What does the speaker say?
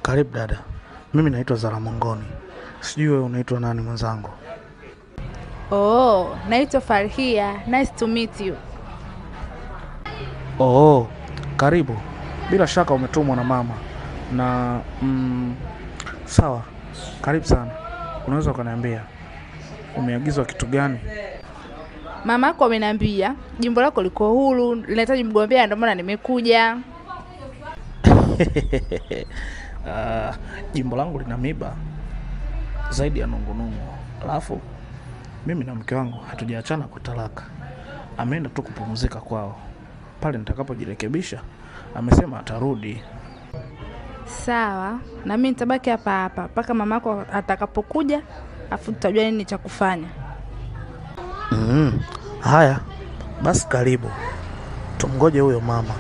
Karibu dada. Mimi naitwa Zara Mongoni. Sijui wewe unaitwa nani mwenzangu? Oh, naitwa Farhia. Nice to meet you. Oh, karibu. Bila shaka umetumwa na mama. Na sawa. Karibu sana. Unaweza ukaniambia umeagizwa kitu gani? Mama yako ameniambia jimbo lako liko huru, linahitaji mgombea, ndio maana nimekuja. Jimbo langu lina miba zaidi ya nungunungu. Alafu mimi na mke wangu hatujaachana kwa talaka. Ameenda tu kupumzika kwao. Pale nitakapojirekebisha amesema atarudi. Sawa, na mimi nitabaki hapa hapa mpaka mamako atakapokuja, afu tutajua nini cha kufanya. Haya. Basi karibu. Tumngoje huyo mama.